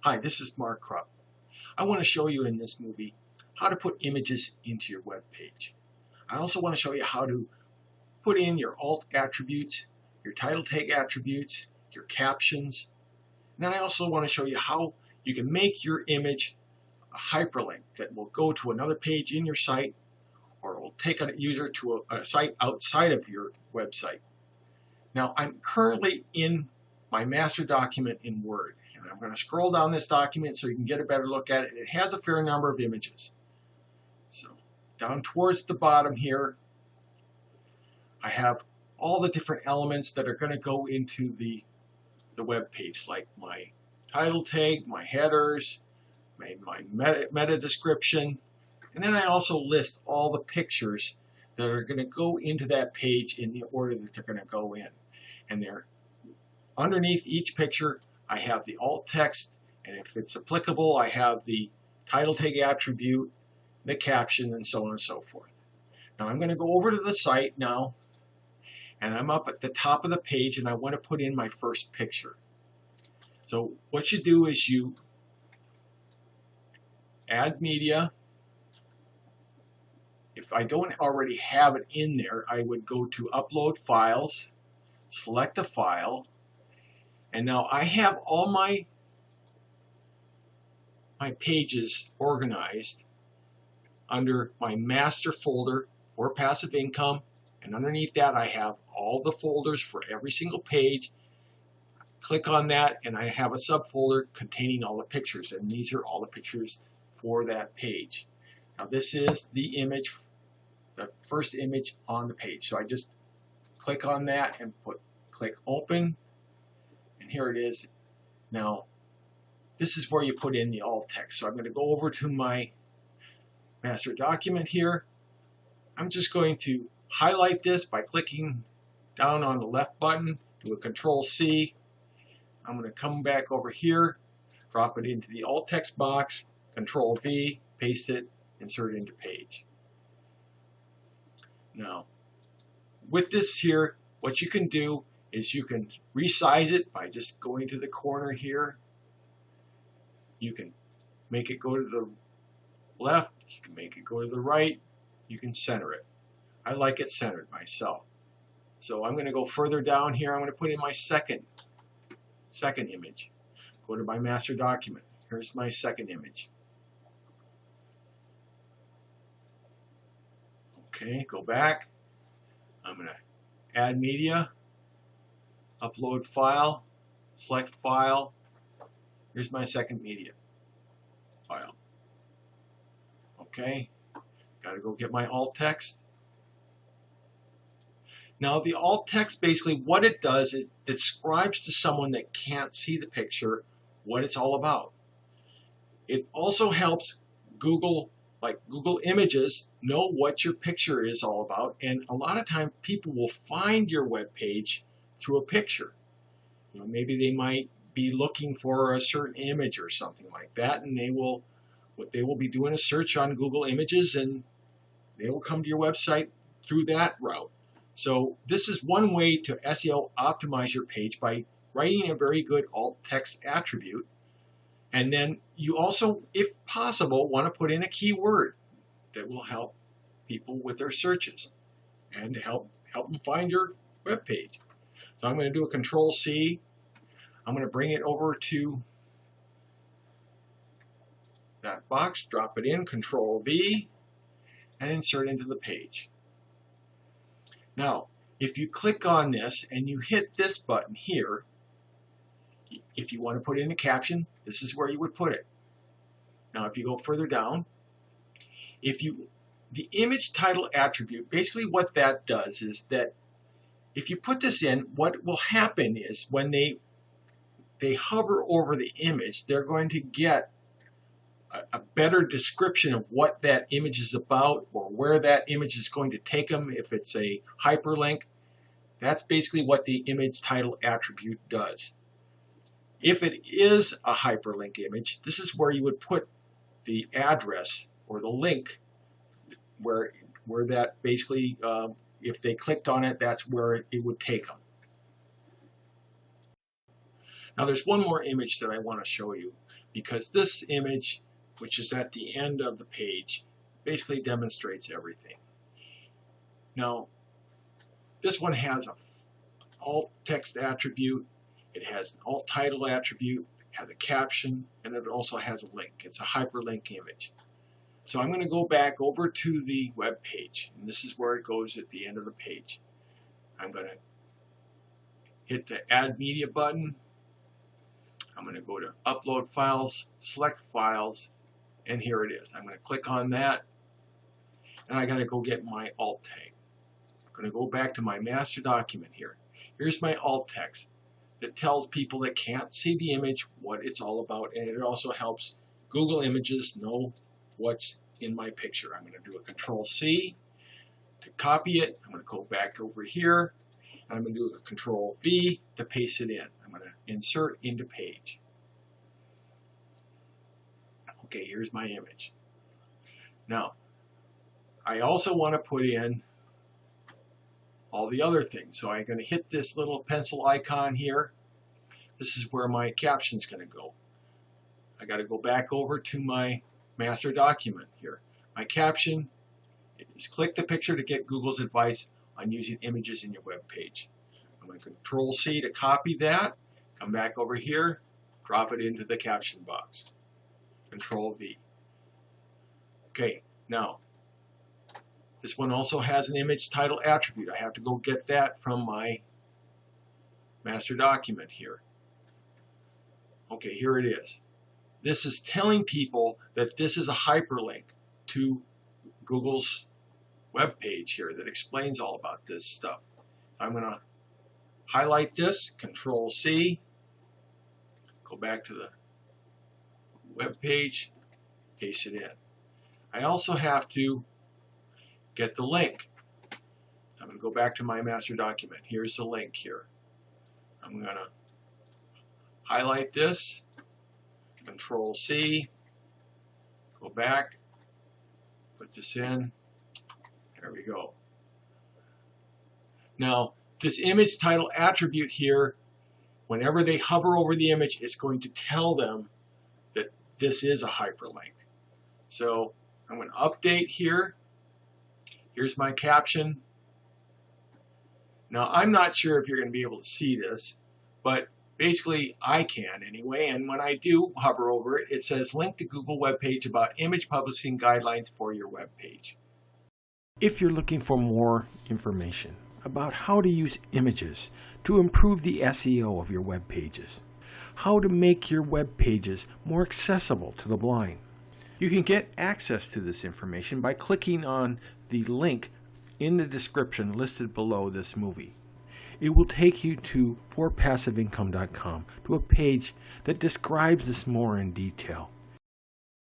Hi, this is Mark Krupp. I want to show you in this movie how to put images into your web page. I also want to show you how to put in your alt attributes, your title tag attributes, your captions. And then I also want to show you how you can make your image a hyperlink that will go to another page in your site, or it will take a user to a site outside of your website. Now, I'm currently in my master document in Word. And I'm going to scroll down this document so you can get a better look at it. It has a fair number of images. So down towards the bottom here, I have all the different elements that are going to go into the web page, like my title tag, my headers, my meta description, and then I also list all the pictures that are going to go into that page in the order that they're going to go in. And they're underneath each picture, I have the alt text, and if it's applicable, I have the title tag attribute, the caption, and so on and so forth. Now I'm going to go over to the site now, and I'm up at the top of the page, and I want to put in my first picture. So what you do is you add media. If I don't already have it in there, I would go to Upload Files, select a file, and now I have all my pages organized under my master folder for passive income, and underneath that I have all the folders for every single page. Click on that and I have a subfolder containing all the pictures, and these are all the pictures for that page. Now this is the image, the first image on the page. So I just click on that and click open, and here it is. Now this is where you put in the alt text. So I'm going to go over to my master document here. I'm just going to highlight this by clicking down on the left button, do a Control C. I'm going to come back over here, drop it into the alt text box, Control V, paste it, insert it into page. Now, with this here, what you can do is you can resize it by just going to the corner here. You can make it go to the left, you can make it go to the right, you can center it. I like it centered myself. So I'm going to go further down here. I'm going to put in my second image. Go to my master document. Here's my second image. Okay, go back. I'm going to add media, upload file, select file. Here's my second media file. Okay, got to go get my alt text. Now the alt text, basically what it does is it describes to someone that can't see the picture what it's all about. It also helps Google Images know what your picture is all about, and a lot of times people will find your web page through a picture. You know, maybe they might be looking for a certain image or something like that, and they will be doing a search on Google Images, and they will come to your website through that route. So this is one way to SEO optimize your page, by writing a very good alt text attribute. And then you also, if possible, want to put in a keyword that will help people with their searches and help them find your web page. So I'm going to do a Control C. I'm going to bring it over to that box, drop it in, Control V, and insert into the page. Now, if you click on this and you hit this button here, if you want to put in a caption, this is where you would put it. Now, if you go further down, the image title attribute, basically what that does is that if you put this in, what will happen is when they hover over the image, they're going to get a better description of what that image is about, or where that image is going to take them. If it's a hyperlink, that's basically what the image title attribute does. If it is a hyperlink image, this is where you would put the address or the link where that basically, if they clicked on it, that's where it would take them. Now there's one more image that I want to show you, because this image, which is at the end of the page, basically demonstrates everything. Now, this one has an alt text attribute, it has an alt title attribute, has a caption, and it also has a link. It's a hyperlink image. So I'm going to go back over to the web page, and this is where it goes at the end of the page. I'm going to hit the Add Media button. I'm going to go to Upload Files, select Files, and here it is. I'm going to click on that, and I got to go get my alt tag. I'm going to go back to my master document here. Here's my alt text that tells people that can't see the image what it's all about, and it also helps Google Images know what's in my picture. I'm going to do a Control-C to copy it. I'm going to go back over here, and I'm going to do a Control-V to paste it in. I'm going to insert into page. Okay, here's my image. Now, I also want to put in all the other things. So I'm going to hit this little pencil icon here. This is where my caption's going to go. I got to go back over to my master document here. My caption is click the picture to get Google's advice on using images in your web page. I'm going to Control-C to copy that, come back over here, drop it into the caption box. Control-V. Okay, now this one also has an image title attribute. I have to go get that from my master document here. Okay, here it is. This is telling people that this is a hyperlink to Google's web page here that explains all about this stuff. I'm going to highlight this, Control-C, go back to the web page, paste it in. I also have to get the link. I'm going to go back to my master document. Here's the link here. I'm going to highlight this, Control-C, go back, put this in, there we go. Now, this image title attribute here, whenever they hover over the image, it's going to tell them that this is a hyperlink. So I'm going to update here. Here's my caption. Now, I'm not sure if you're going to be able to see this, but basically I can anyway, and when I do hover over it, it says link to Google web page about image publishing guidelines for your web page. If you're looking for more information about how to use images to improve the SEO of your web pages, how to make your web pages more accessible to the blind, you can get access to this information by clicking on the link in the description listed below this movie. It will take you to forpassiveincome.com, to a page that describes this more in detail.